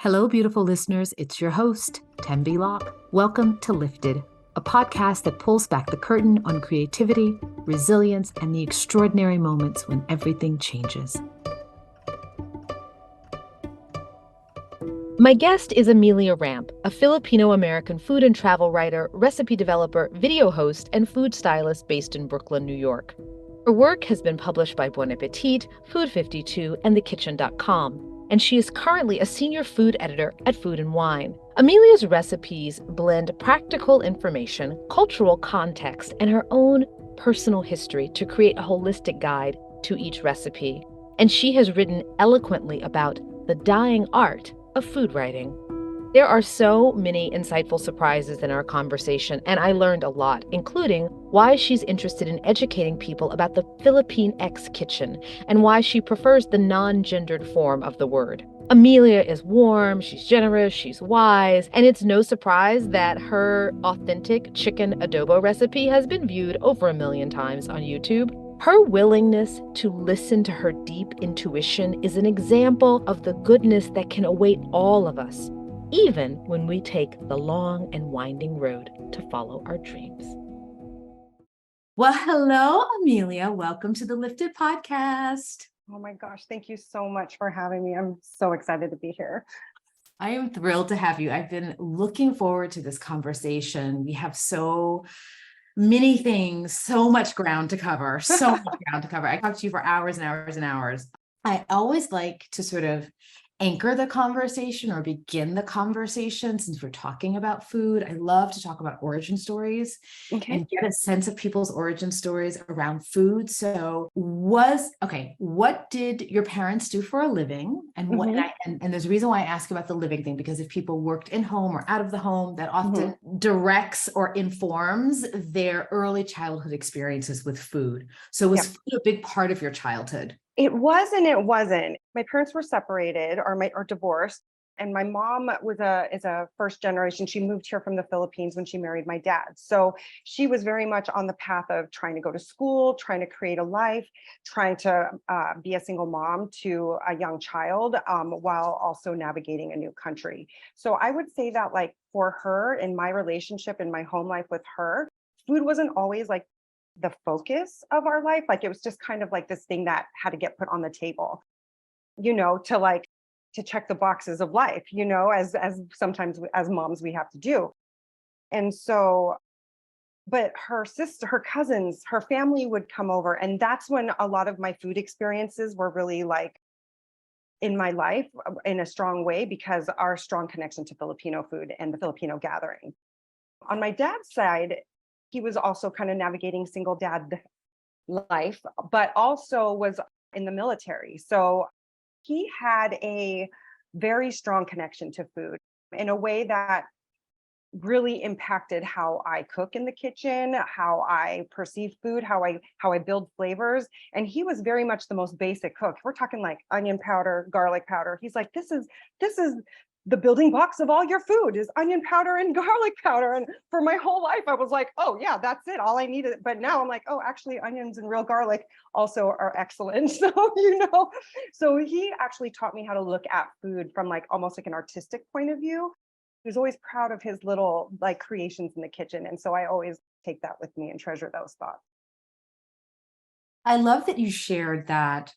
Hello, beautiful listeners. It's your host, Tembi Locke. Welcome to Lifted, a podcast that pulls back the curtain on creativity, resilience, and the extraordinary moments when everything changes. My guest is Amelia Rampe, a Filipino-American food and travel writer, recipe developer, video host, and food stylist based in Brooklyn, New York. Her work has been published by Bon Appetit, Food 52, and TheKitchen.com. And she is currently a senior food editor at Food and Wine. Amelia's recipes blend practical information, cultural context, and her own personal history to create a holistic guide to each recipe. And she has written eloquently about the dying art of food writing. There are so many insightful surprises in our conversation, and I learned a lot, including why she's interested in educating people about the Filipinx kitchen and why she prefers the non-gendered form of the word. Amelia is warm, she's generous, she's wise, and it's no surprise that her authentic chicken adobo recipe has been viewed over 1 million times on YouTube. Her willingness to listen to her deep intuition is an example of the goodness that can await all of us, even when we take the long and winding road to follow our dreams. Well, hello, Amelia. Welcome to the Lifted podcast. Oh my gosh, thank you so much for having me. I'm so excited to be here. I am thrilled to have you. I've been looking forward to this conversation. We have so many things, so much ground to cover, so much ground to cover. I talked to you for hours and hours and hours. I always like to sort of anchor the conversation or begin the conversation since we're talking about food. I love to talk about origin stories and get a sense of people's origin stories around food. So what did your parents do for a living? And what and there's a reason why I ask about the living thing, because if people worked in home or out of the home, that often directs or informs their early childhood experiences with food. So was food a big part of your childhood? It was and it wasn't. My parents were separated or divorced, and my mom is a first generation. She moved here from the Philippines when she married my dad. So she was very much on the path of trying to go to school, trying to create a life, trying to be a single mom to a young child, while also navigating a new country. So I would say that, like, for her, in my relationship, in my home life with her, food wasn't always like the focus of our life. Like, it was just kind of like this thing that had to get put on the table, to check the boxes of life, as sometimes as moms we have to do. And so, but her sister, her cousins, her family would come over, and that's when a lot of my food experiences were really like in my life in a strong way, because our strong connection to Filipino food and the Filipino gathering. On my dad's side, he was also kind of navigating single dad life, but also was in the military. So he had a very strong connection to food in a way that really impacted how I cook in the kitchen, how I perceive food, how I build flavors. And he was very much the most basic cook. We're talking like onion powder, garlic powder. He's like, this is the building blocks of all your food is onion powder and garlic powder. And for my whole life, I was like, oh yeah, that's it. All I needed. But now I'm like, oh, actually onions and real garlic also are excellent. So he actually taught me how to look at food from like almost like an artistic point of view. He was always proud of his little like creations in the kitchen. And so I always take that with me and treasure those thoughts. I love that you shared that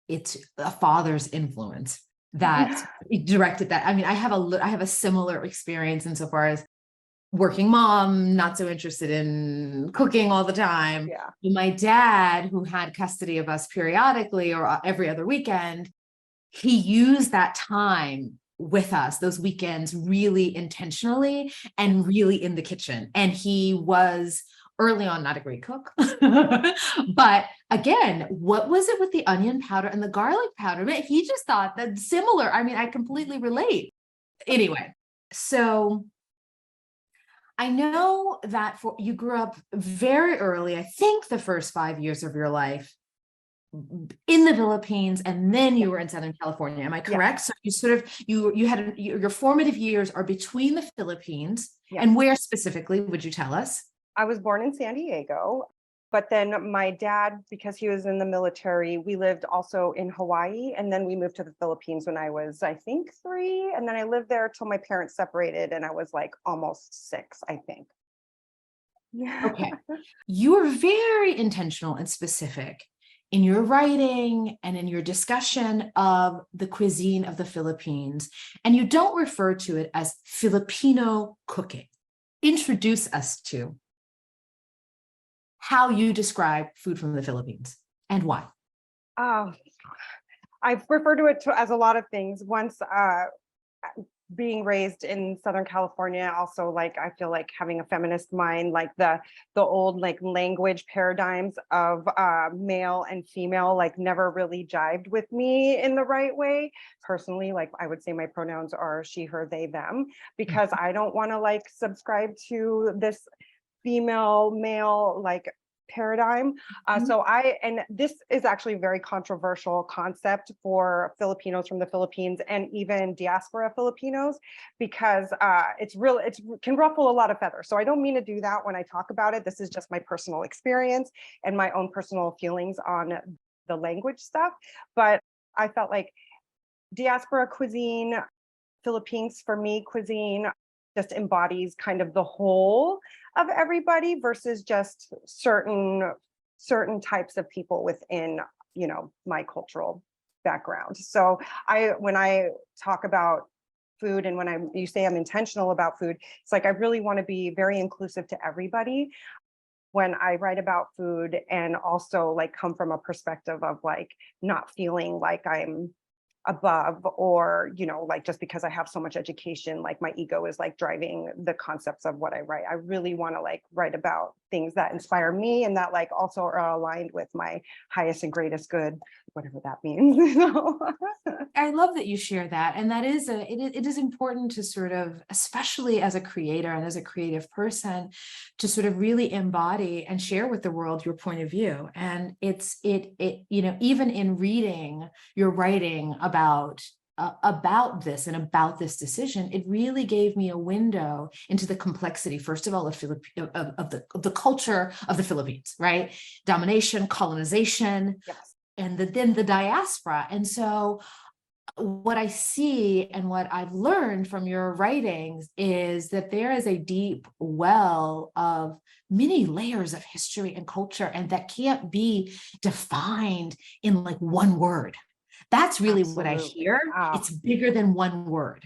it's a father's influence that directed that. I mean, I have a similar experience insofar as working mom, not so interested in cooking all the time. Yeah. My dad, who had custody of us periodically or every other weekend, he used that time with us, those weekends, really intentionally and really in the kitchen. And he was early on not a great cook. But again, what was it with the onion powder and the garlic powder? He just thought that similar. I mean, I completely relate. Anyway, so I know that you grew up very early, I think the first 5 years of your life in the Philippines, and then you were in Southern California. Am I correct? Yeah. So you sort of, you had your formative years are between the Philippines. Yeah. And where specifically, would you tell us? I was born in San Diego. But then my dad, because he was in the military, we lived also in Hawaii. And then we moved to the Philippines when I was, I think, 3. And then I lived there till my parents separated and I was like almost 6, I think. Yeah. Okay. You are very intentional and specific in your writing and in your discussion of the cuisine of the Philippines. And you don't refer to it as Filipino cooking. Introduce us to how you describe food from the Philippines and why. Oh, I've referred to it as a lot of things. Once being raised in Southern California, also like I feel like having a feminist mind, like the old like language paradigms of male and female like never really jived with me in the right way. Personally, like I would say my pronouns are she, her, they, them, because I don't want to like subscribe to this female male like paradigm. And this is actually a very controversial concept for Filipinos from the Philippines and even diaspora Filipinos, because it can ruffle a lot of feathers. So I don't mean to do that when I talk about it. This is just my personal experience and my own personal feelings on the language stuff. But I felt like diaspora cuisine, Filipinx for me, cuisine just embodies kind of the whole of everybody versus just certain types of people within, my cultural background. So when I talk about food and when you say I'm intentional about food, it's like I really want to be very inclusive to everybody when I write about food, and also like come from a perspective of like not feeling like I'm above, or like just because I have so much education, like my ego is like driving the concepts of what I write. I really want to like write about things that inspire me and that like also are aligned with my highest and greatest good, whatever that means. I love that you share that. And that is it is important to sort of, especially as a creator and as a creative person, to sort of really embody and share with the world your point of view. And even in reading your writing about this and about this decision, it really gave me a window into the complexity, first of all, of the culture of the Philippines, right? Domination, colonization, Yes. and then the diaspora. And so what I see and what I've learned from your writings is that there is a deep well of many layers of history and culture, and that can't be defined in like one word. That's really what I Absolutely. hear. Wow. It's bigger than one word.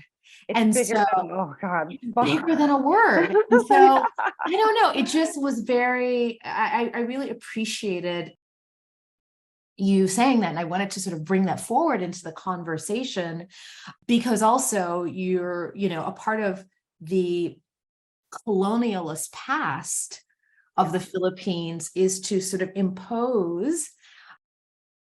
It's And bigger so than, oh God. bigger than a word. And so Yeah. I don't know, it just was I really appreciated you saying that. And I wanted to sort of bring that forward into the conversation, because also you're, a part of the colonialist past of the Philippines is to sort of impose,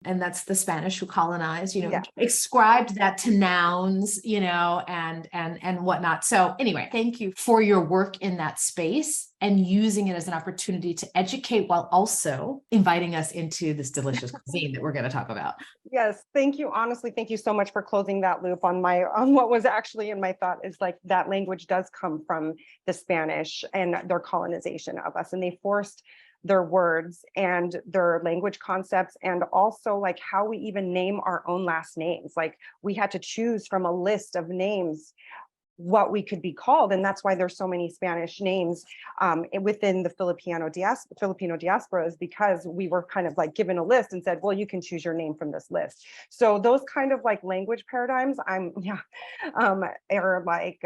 and that's the Spanish who colonized, Yeah. ascribed that to nouns, and whatnot. So anyway, thank you for your work in that space and using it as an opportunity to educate while also inviting us into this delicious cuisine that we're going to talk about. Yes, thank you. Honestly, thank you so much for closing that loop on what was actually in my thought, is like that language does come from the Spanish and their colonization of us, and they forced their words and their language concepts, and also like how we even name our own last names. Like we had to choose from a list of names what we could be called, and that's why there's so many Spanish names within the Filipino diaspora, is because we were kind of like given a list and said, well, you can choose your name from this list. So those kind of like language paradigms, are like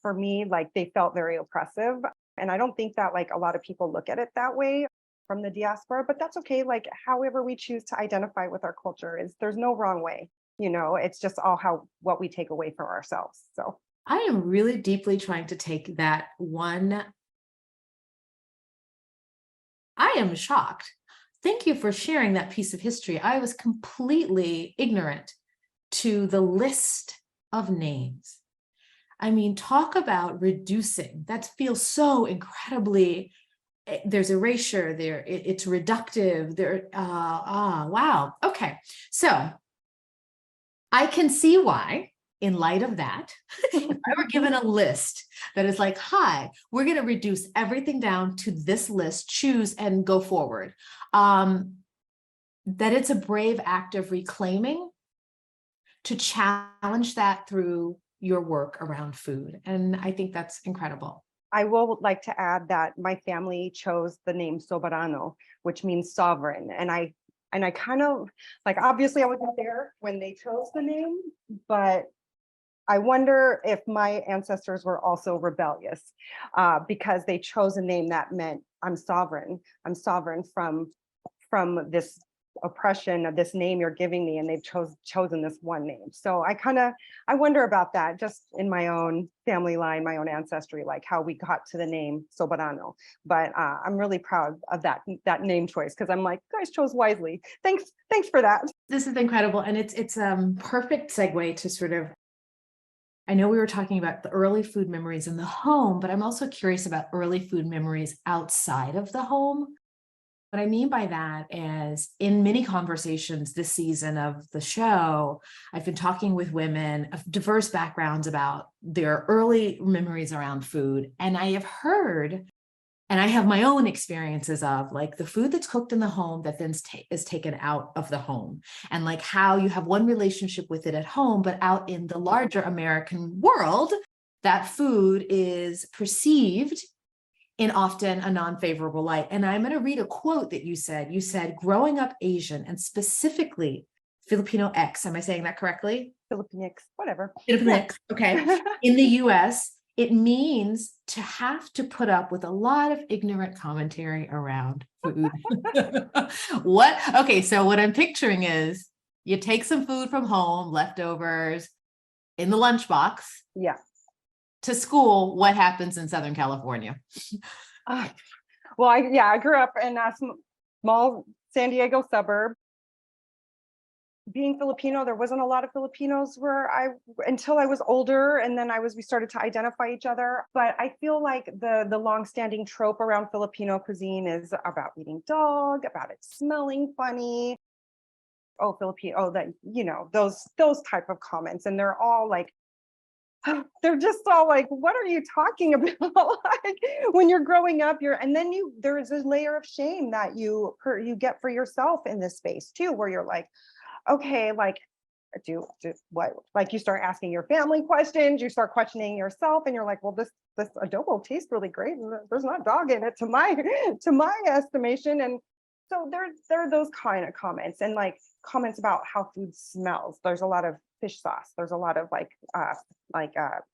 for me, like they felt very oppressive, and I don't think that like a lot of people look at it that way from the diaspora, but that's okay. Like however we choose to identify with our culture, there's no wrong way. It's just all what we take away from ourselves. So I am really deeply trying to take that one. I am shocked. Thank you for sharing that piece of history. I was completely ignorant to the list of names. I mean, talk about reducing. That feels so incredibly, there's erasure there. It's reductive there. Wow. Okay. So I can see why in light of that, if I were given a list that is like, hi, we're going to reduce everything down to this list, choose and go forward, that it's a brave act of reclaiming to challenge that through your work around food. And I think that's incredible. I will like to add that my family chose the name Soberano, which means sovereign. And I kind of like, obviously I wasn't there when they chose the name, but I wonder if my ancestors were also rebellious because they chose a name that meant I'm sovereign. I'm sovereign from this oppression of this name you're giving me, and they've chosen this one name. So I wonder about that just in my own family line, my own ancestry, like how we got to the name Soberano. But I'm really proud of that name choice because I'm like, you guys chose wisely. Thanks for that. This is incredible, and it's perfect segue to sort of. I know we were talking about the early food memories in the home, but I'm also curious about early food memories outside of the home. What I mean by that is in many conversations this season of the show, I've been talking with women of diverse backgrounds about their early memories around food. And I have heard, and I have my own experiences of like the food that's cooked in the home that then is taken out of the home, and like how you have one relationship with it at home, but out in the larger American world, that food is perceived in often a non-favorable light. And I'm going to read a quote that you said. You said, growing up Asian and specifically Filipino X, am I saying that correctly? Filipinx, whatever. Filipinx, okay. In the US, it means to have to put up with a lot of ignorant commentary around food. What? Okay, so what I'm picturing is you take some food from home, leftovers in the lunchbox. Yeah. To school, what happens in Southern California? Well, I grew up in a small San Diego suburb. Being Filipino, there wasn't a lot of Filipinos until I was older, and then we started to identify each other. But I feel like the longstanding trope around Filipino cuisine is about eating dog, about it smelling funny. Oh, Filipino, oh, that, those type of comments, and they're all like, they're just all like, what are you talking about? Like when you're growing up, there is a layer of shame that you get for yourself in this space too, where you're like, okay, like do what? Like you start asking your family questions, you start questioning yourself, and you're like, well, this adobo tastes really great, and there's not dog in it to my estimation. And so there are those kind of comments, and like comments about how food smells. There's a lot of fish sauce. There's a lot of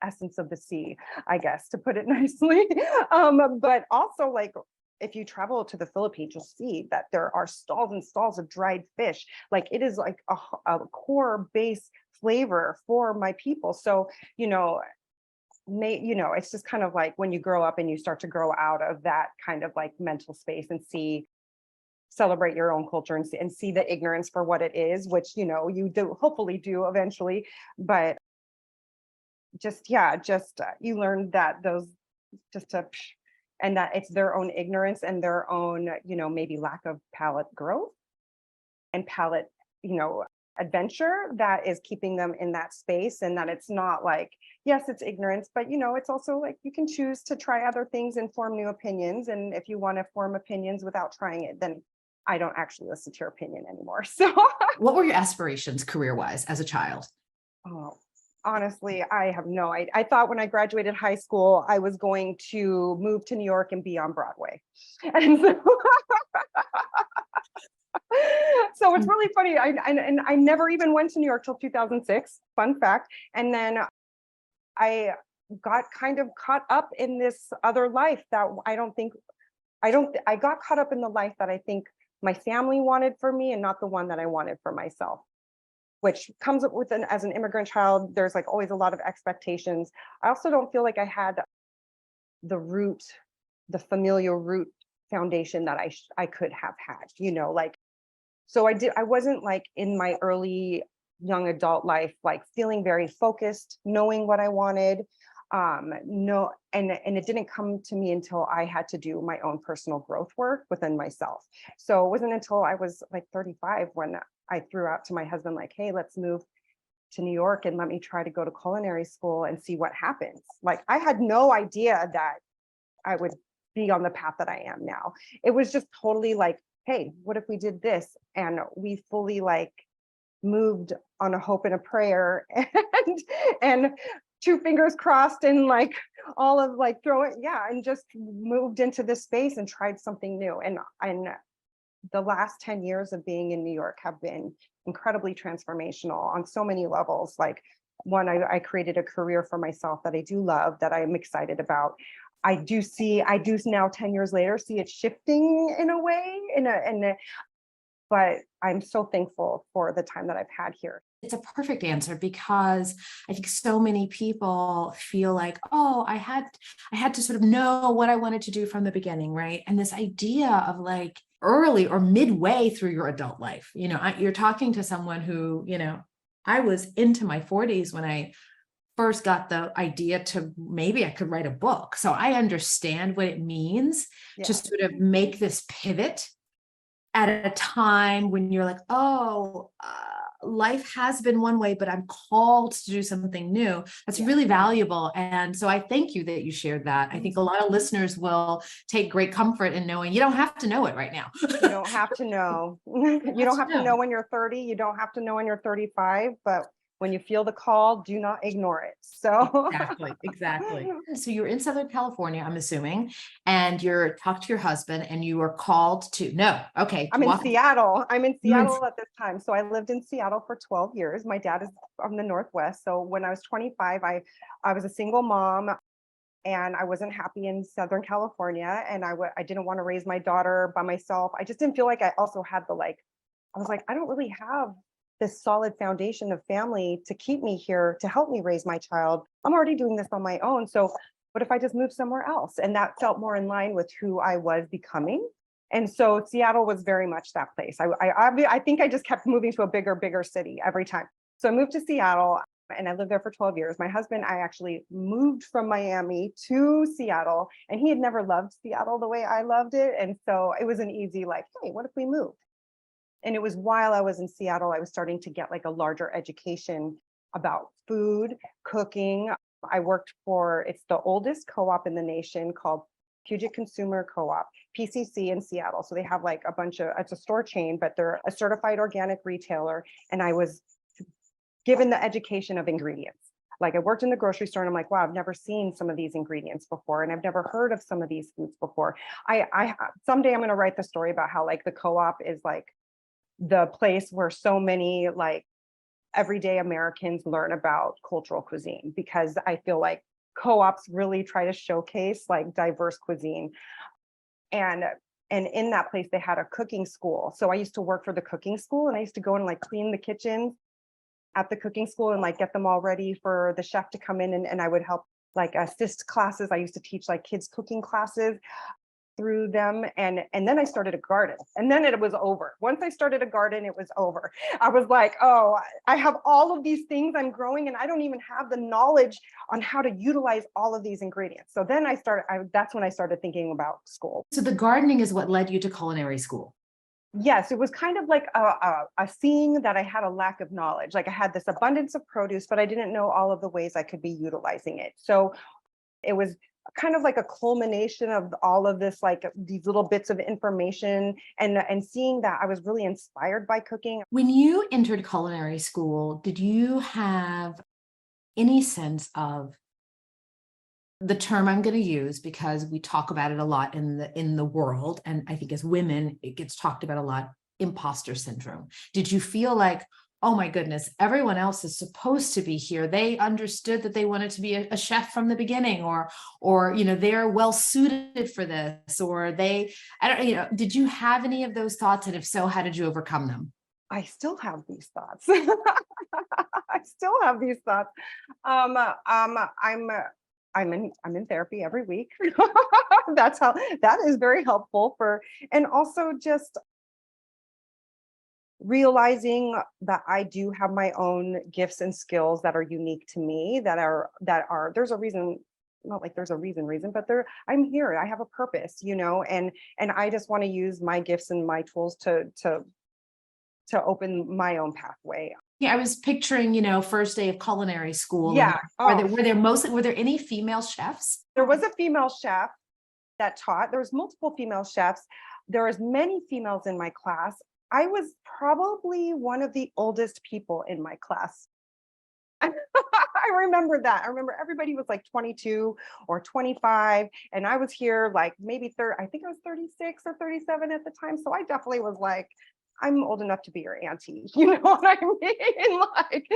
essence of the sea, I guess, to put it nicely. But also like if you travel to the Philippines, you'll see that there are stalls and stalls of dried fish. Like it is like a core base flavor for my people. So, it's just kind of like when you grow up and you start to grow out of that kind of like mental space and celebrate your own culture and see the ignorance for what it is, which, you do hopefully do eventually. But you learn that and that it's their own ignorance and their own, maybe lack of palate growth and palate, adventure that is keeping them in that space. And that it's not like, yes, it's ignorance, but it's also like you can choose to try other things and form new opinions. And if you want to form opinions without trying it, then I don't actually listen to your opinion anymore. So what were your aspirations career-wise as a child? Oh, honestly, I have no idea. I thought when I graduated high school, I was going to move to New York and be on Broadway. And so it's really funny. I never even went to New York till 2006. Fun fact. And then I got kind of caught up in this other life that I got caught up in the life that I think my family wanted for me and not the one that I wanted for myself, which comes up as an immigrant child. There's like always a lot of expectations. I also don't feel like I had the familial root foundation that I could have had, so I wasn't like in my early young adult life, like feeling very focused, knowing what I wanted. No, and it didn't come to me until I had to do my own personal growth work within myself. So it wasn't until I was like 35 when I threw out to my husband, like, hey, let's move to New York and let me try to go to culinary school and see what happens. Like, I had no idea that I would be on the path that I am now. It was just totally like, hey, what if we did this? And we fully like moved on a hope and a prayer and two fingers crossed and like all of like throw it, yeah, and just moved into this space and tried something new. And the last 10 years of being in New York have been incredibly transformational on so many levels. Like, one, I created a career for myself that I do love, that I'm excited about. I do now 10 years later, see it shifting in a way, but I'm so thankful for the time that I've had here. It's a perfect answer, because I think so many people feel like, oh, I had to sort of know what I wanted to do from the beginning, right? And this idea of like early or midway through your adult life, you're talking to someone who, I was into my 40s when I first got the idea to maybe I could write a book. So I understand what it means to sort of make this pivot at a time when you're like, oh, life has been one way, but I'm called to do something new. That's really valuable. And so I thank you that you shared that. I think a lot of listeners will take great comfort in knowing you don't have to know it right now. You don't have to know. You don't have to know when you're 30. You don't have to know when you're 35, but when you feel the call, do not ignore it. So exactly. So you're in Southern California, I'm assuming, and you're talked to your husband and you were called to I'm in Seattle. I'm in Seattle at this time. So I lived in Seattle for 12 years. My dad is from the Northwest. So when I was 25, I was a single mom and I wasn't happy in Southern California. And I didn't want to raise my daughter by myself. I just didn't feel like I also had I was like, I don't really have this solid foundation of family to keep me here, to help me raise my child. I'm already doing this on my own. So what if I just move somewhere else? And that felt more in line with who I was becoming. And so Seattle was very much that place. I think I just kept moving to a bigger city every time. So I moved to Seattle and I lived there for 12 years. My husband, I actually moved from Miami to Seattle, and he had never loved Seattle the way I loved it. And so it was an easy like, hey, what if we moved? And it was while I was in Seattle, I was starting to get like a larger education about food, cooking. I worked it's the oldest co-op in the nation called Puget Consumer Co-op, PCC in Seattle. So they have like it's a store chain, but they're a certified organic retailer. And I was given the education of ingredients. Like, I worked in the grocery store and I'm like, wow, I've never seen some of these ingredients before. And I've never heard of some of these foods before. Someday I'm going to write the story about how like the co-op is like the place where so many like everyday Americans learn about cultural cuisine, because I feel like co-ops really try to showcase like diverse cuisine. And in that place, they had a cooking school. So I used to work for the cooking school, and I used to go and like clean the kitchens at the cooking school and like get them all ready for the chef to come in, and I would help like assist classes. I used to teach like kids cooking classes through them. And then I started a garden, and then it was over. Once I started a garden, it was over. I was like, oh, I have all of these things I'm growing, and I don't even have the knowledge on how to utilize all of these ingredients. So then that's when I started thinking about school. So the gardening is what led you to culinary school. Yes, it was kind of like a seeing that I had a lack of knowledge. Like, I had this abundance of produce, but I didn't know all of the ways I could be utilizing it. So it was kind of like a culmination of all of this, like these little bits of information, and seeing that I was really inspired by cooking. When you entered culinary school, did you have any sense of the term I'm going to use, because we talk about it a lot in the world, and I think as women it gets talked about a lot, imposter syndrome? Did you feel like, oh my goodness, everyone else is supposed to be here, they understood that they wanted to be a chef from the beginning, or they're well suited for this, or did you have any of those thoughts? And if so, how did you overcome them? I still have these thoughts. I still have these thoughts. I'm in therapy every week. That is very helpful and also just realizing that I do have my own gifts and skills that are unique to me, there's a reason, not like there's a reason, but I'm here, I have a purpose, and I just want to use my gifts and my tools to open my own pathway. I was picturing, first day of culinary school. Yeah. And were there any female chefs? There was a female chef that taught. There was multiple female chefs. There was many females in my class. I was probably one of the oldest people in my class. I remember that. I remember everybody was like 22 or 25, and I was here like maybe 30, I think I was 36 or 37 at the time. So I definitely was like, I'm old enough to be your auntie. You know what I mean? Like,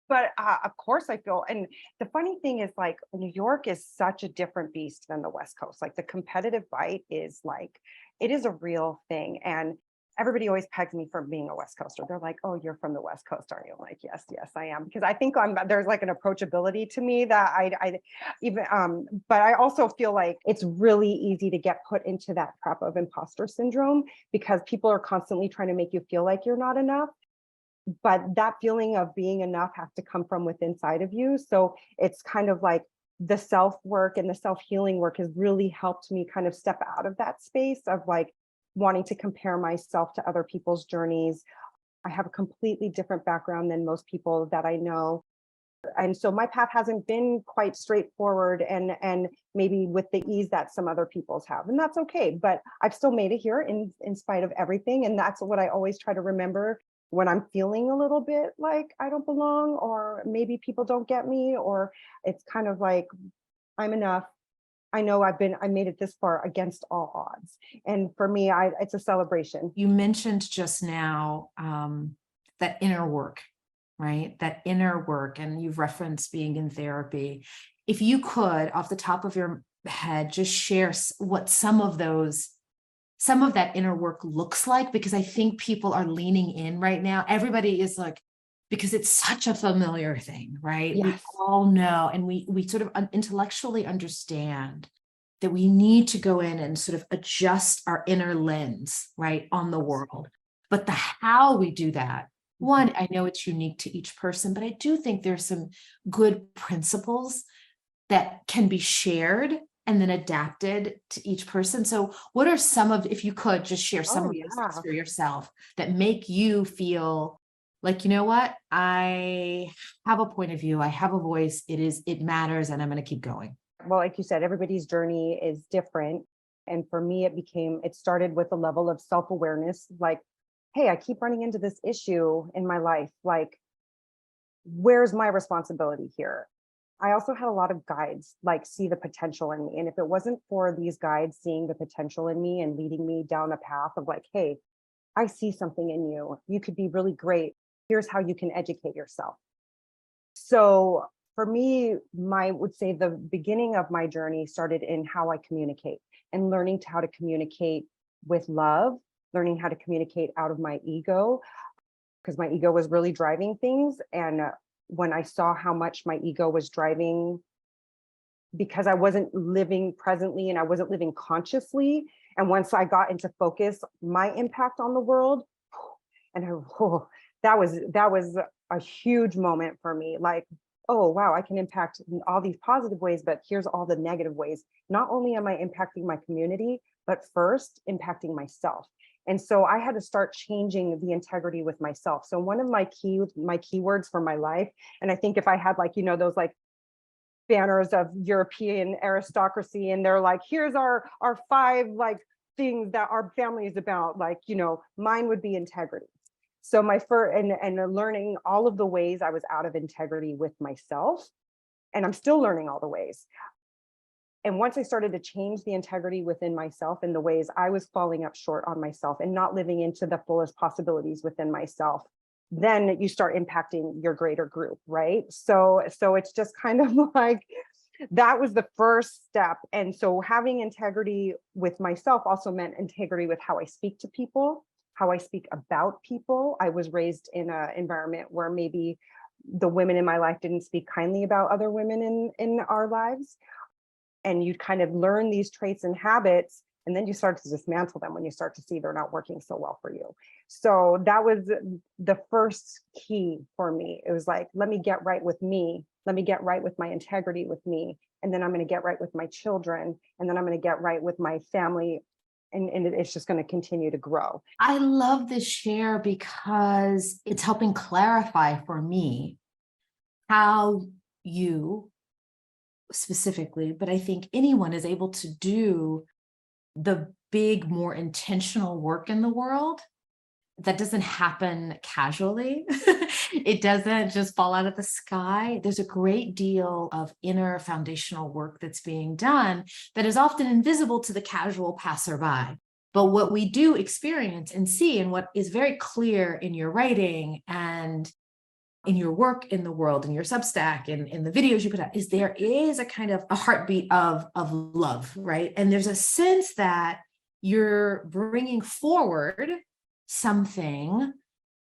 but of course I feel, and the funny thing is like New York is such a different beast than the West Coast. Like the competitive bite is like, it is a real thing. And everybody always pegs me for being a West Coaster. They're like, oh, you're from the West Coast, aren't you? I'm like, yes, I am. Because I think there's like an approachability to me that I even, but I also feel like it's really easy to get put into that trap of imposter syndrome because people are constantly trying to make you feel like you're not enough. But that feeling of being enough has to come from within inside of you. So it's kind of like the self work and the self healing work has really helped me kind of step out of that space of like wanting to compare myself to other people's journeys. I have a completely different background than most people that I know. And so my path hasn't been quite straightforward and maybe with the ease that some other people's have. And that's okay. But I've still made it here in spite of everything. And that's what I always try to remember when I'm feeling a little bit like I don't belong, or maybe people don't get me, or it's kind of like I'm enough. I know I made it this far against all odds. And for me, it's a celebration. You mentioned just now that inner work, right? That inner work, and you've referenced being in therapy. If you could, off the top of your head, just share what some of that inner work looks like, because I think people are leaning in right now. Everybody is like, because it's such a familiar thing, right? Yes. We all know, and we sort of intellectually understand that we need to go in and sort of adjust our inner lens, right, on the world. But the how we do that, one, I know it's unique to each person, but I do think there's some good principles that can be shared and then adapted to each person. So what are if you could just share some of those things for yourself that make you feel like, you know what, I have a point of view, I have a voice, it matters, and I'm going to keep going. Well, like you said, everybody's journey is different. And for me, it started with a level of self-awareness, like, hey, I keep running into this issue in my life. Like, where's my responsibility here? I also had a lot of guides, like see the potential in me. And if it wasn't for these guides seeing the potential in me and leading me down a path of like, hey, I see something in you. You could be really great. Here's how you can educate yourself. So for me, would say the beginning of my journey started in how I communicate and learning how to communicate with love, learning how to communicate out of my ego, because my ego was really driving things. And when I saw how much my ego was driving, because I wasn't living presently and I wasn't living consciously. And once I got into focus, my impact on the world, and that was a huge moment for me. Like, oh, wow, I can impact in all these positive ways, but here's all the negative ways. Not only am I impacting my community, but first impacting myself. And so I had to start changing the integrity with myself. So one of my keywords for my life, and I think if I had like, those like banners of European aristocracy, and they're like, here's our 5 like things that our family is about, like, mine would be integrity. So my first, and learning all of the ways I was out of integrity with myself, and I'm still learning all the ways. And once I started to change the integrity within myself and the ways I was falling up short on myself and not living into the fullest possibilities within myself, then you start impacting your greater group, right? So it's just kind of like, that was the first step. And so having integrity with myself also meant integrity with how I speak to people, how I speak about people. I was raised in an environment where maybe the women in my life didn't speak kindly about other women in our lives. And you kind of learn these traits and habits, and then you start to dismantle them when you start to see they're not working so well for you. So that was the first key for me. It was like, let me get right with me. Let me get right with my integrity with me. And then I'm going to get right with my children. And then I'm going to get right with my family and it's just going to continue to grow. I love this share because it's helping clarify for me how you specifically, but I think anyone is able to do the big, more intentional work in the world that doesn't happen casually. It doesn't just fall out of the sky. There's a great deal of inner foundational work that's being done that is often invisible to the casual passerby. But what we do experience and see, and what is very clear in your writing and in your work in the world, in your Substack, in the videos you put out, is there is a kind of a heartbeat of love, right? And there's a sense that you're bringing forward something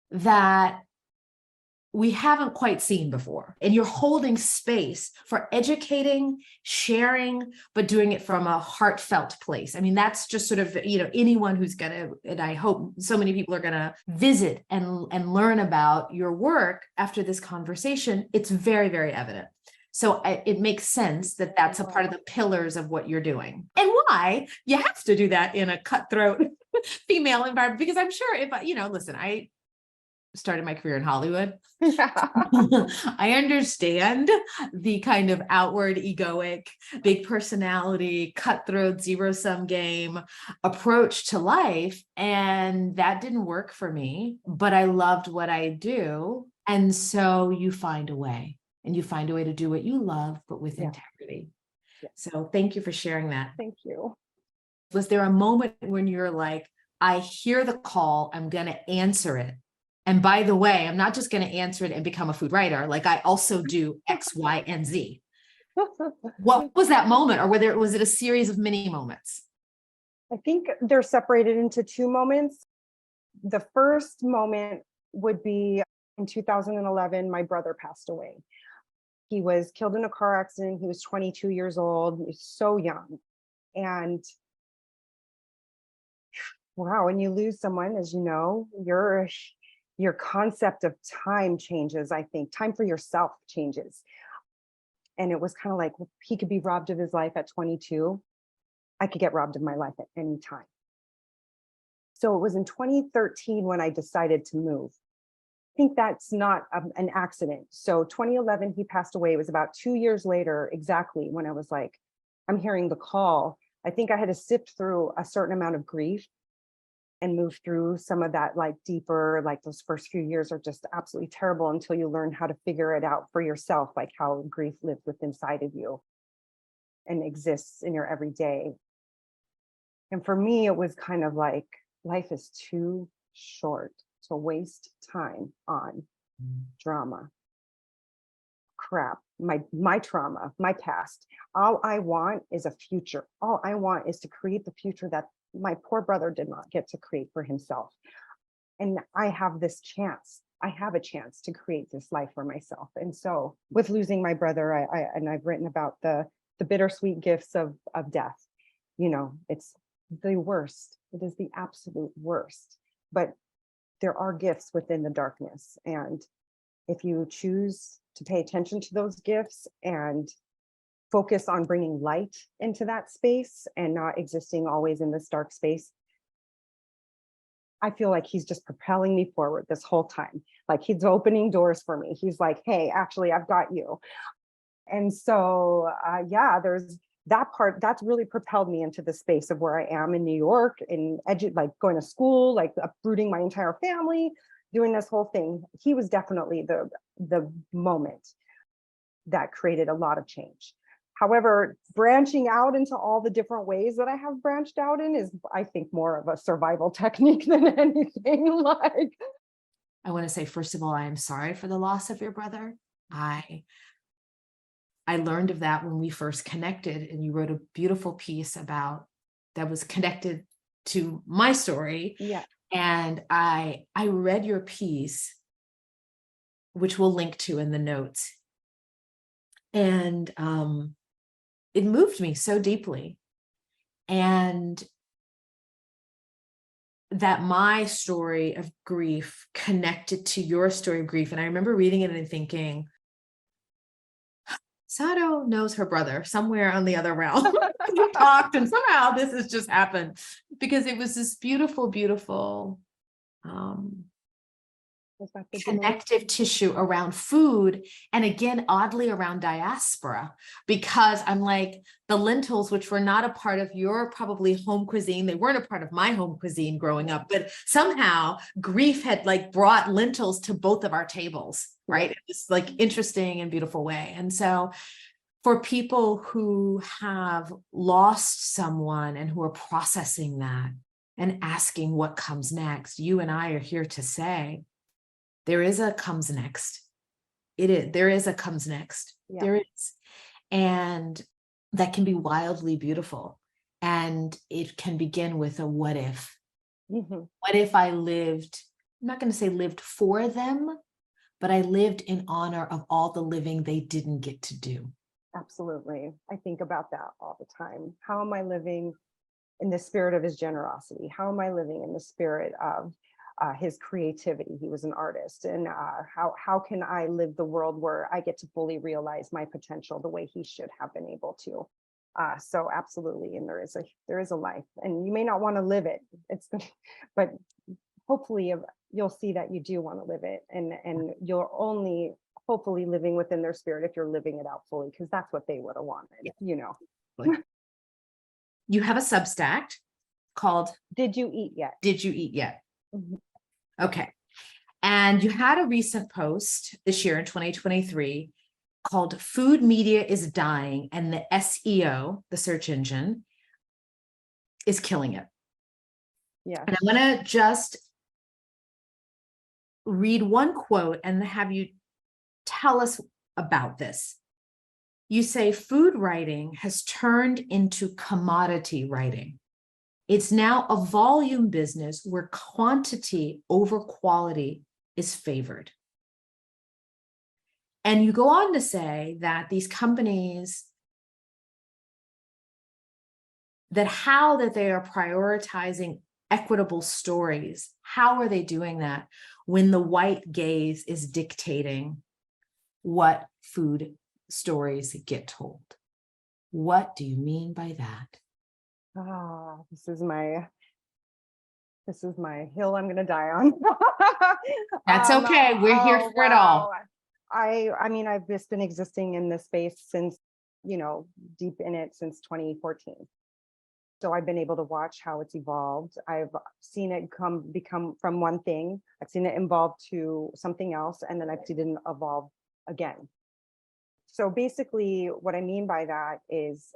that we haven't quite seen before. And you're holding space for educating, sharing, but doing it from a heartfelt place. I mean, that's just sort of, anyone who's going to, and I hope so many people are going to visit and learn about your work after this conversation. It's very, very evident. So it makes sense that that's a part of the pillars of what you're doing, and why you have to do that in a cutthroat female environment. Because I'm sure if listen, I started my career in Hollywood. I understand the kind of outward egoic, big personality, cutthroat, zero-sum game approach to life. And that didn't work for me, but I loved what I do. And so you find a way, and you find a way to do what you love, but with integrity. Yeah. So thank you for sharing that. Thank you. Was there a moment when you're like, I hear the call, I'm going to answer it. And by the way, I'm not just going to answer it and become a food writer. Like, I also do X, Y, and Z. What was that moment? Or was it a series of mini moments? I think they're separated into two moments. The first moment would be in 2011, my brother passed away. He was killed in a car accident. He was 22 years old. He was so young. And wow, when you lose someone, as you know, your concept of time changes. I think time for yourself changes. And it was kind of like, he could be robbed of his life at 22. I could get robbed of my life at any time. So it was in 2013 when I decided to move. I think that's not an accident. So 2011, he passed away. It was about 2 years later, exactly, when I was like, I'm hearing the call. I think I had to sift through a certain amount of grief and move through some of that, like deeper, like those first few years are just absolutely terrible until you learn how to figure it out for yourself, like how grief lives within inside of you and exists in your everyday. And for me, it was kind of like, life is too short to waste time on drama, crap, my trauma, my past. All I want is a future. All I want is to create the future that my poor brother did not get to create for himself. And I have this chance. I have a chance to create this life for myself. And so with losing my brother, I've written about the bittersweet gifts of death. It's the worst. It is the absolute worst. But there are gifts within the darkness. And if you choose to pay attention to those gifts and focus on bringing light into that space and not existing always in this dark space, I feel like he's just propelling me forward this whole time. Like, he's opening doors for me. He's like, hey, actually, I've got you. And so, there's that part that's really propelled me into the space of where I am in New York, and like going to school, like uprooting my entire family, doing this whole thing. He was definitely the moment that created a lot of change. However, branching out into all the different ways that I have branched out in is, I think, more of a survival technique than anything. Like, I want to say, first of all, I am sorry for the loss of your brother. I learned of that when we first connected, and you wrote a beautiful piece about that was connected to my story. Yeah. And I read your piece, which we'll link to in the notes. And it moved me so deeply. And that my story of grief connected to your story of grief. And I remember reading it and thinking, Sato knows her brother somewhere on the other realm. We talked, and somehow this has just happened. because it was this beautiful, beautiful connective tissue around food. And again, oddly around diaspora, because I'm like, the lentils, which were not a part of your probably home cuisine, they weren't a part of my home cuisine growing up, but somehow grief had like brought lentils to both of our tables, right? It was like interesting and beautiful way. And so for people who have lost someone and who are processing that and asking what comes next, you and I are here to say, there is a comes next. There is a comes next. Yeah. There is. And that can be wildly beautiful. And it can begin with a what if. Mm-hmm. What if I lived, I'm not going to say lived for them, but I lived in honor of all the living they didn't get to do. Absolutely. I think about that all the time. How am I living in the spirit of his generosity? How am I living in the spirit of his creativity? He was an artist. And how can I live the world where I get to fully realize my potential the way he should have been able to? So absolutely. And there is a life, and you may not want to live it. But hopefully you'll see that you do want to live it, and you're only hopefully living within their spirit if you're living it out fully, because that's what they would have wanted, you know. You have a Substack called Did You Eat Yet? Did You Eat Yet? Mm-hmm. Okay. And you had a recent post this year in 2023 called Food Media is Dying, and the SEO, the search engine, is killing it. Yeah. And I'm going to just read one quote and have you tell us about this. You say food writing has turned into commodity writing. It's now a volume business where quantity over quality is favored. And you go on to say that these companies, that they are prioritizing equitable stories. How are they doing that when the white gaze is dictating what food stories get told? What do you mean by that? Oh, this is my hill I'm going to die on. That's okay. We're here for it all. I mean, I've just been existing in this space since, deep in it since 2014. So I've been able to watch how it's evolved. I've seen it become from one thing. I've seen it evolve to something else, and then I've seen it evolve again. So basically what I mean by that is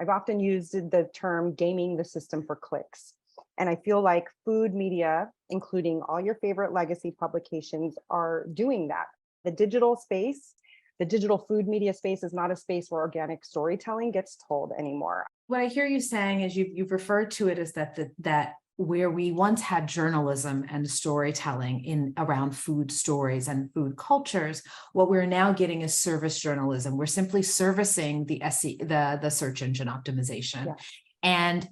I've often used the term gaming the system for clicks. And I feel like food media, including all your favorite legacy publications, are doing that. The digital space, the digital food media space, is not a space where organic storytelling gets told anymore. What I hear you saying is you've referred to it as that where we once had journalism and storytelling around food stories and food cultures, what we're now getting is service journalism. We're simply servicing the search engine optimization. Yeah. And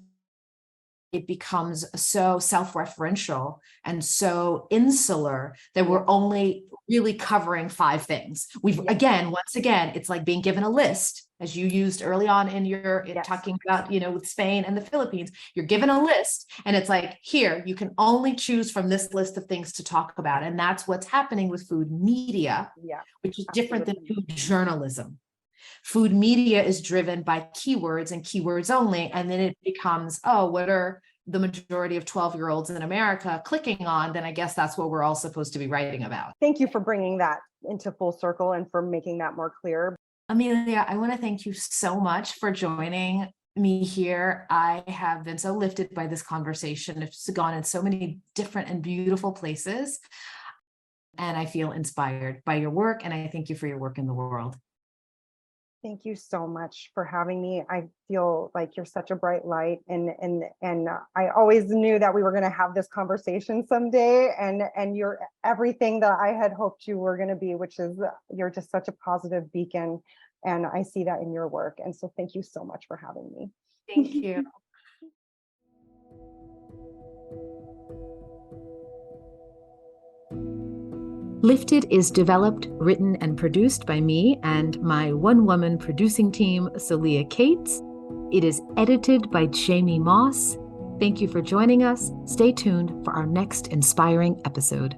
it becomes so self-referential and so insular that we're only really covering 5 things. Once again, it's like being given a list, as you used early on in your talking about, with Spain and the Philippines. You're given a list, and it's like, here, you can only choose from this list of things to talk about. And that's what's happening with food media, which is different than food journalism. Food media is driven by keywords and keywords only. And then it becomes, what are the majority of 12-year-olds in America clicking on? Then I guess that's what we're all supposed to be writing about. Thank you for bringing that into full circle and for making that more clear. Amelia, I want to thank you so much for joining me here. I have been so lifted by this conversation. It's gone in so many different and beautiful places. And I feel inspired by your work. And I thank you for your work in the world. Thank you so much for having me. I feel like you're such a bright light, and I always knew that we were going to have this conversation someday, and you're everything that I had hoped you were going to be, which is you're just such a positive beacon, and I see that in your work. And so thank you so much for having me. Thank you. Lifted is developed, written, and produced by me and my one-woman producing team, Celia Cates. It is edited by Jamie Moss. Thank you for joining us. Stay tuned for our next inspiring episode.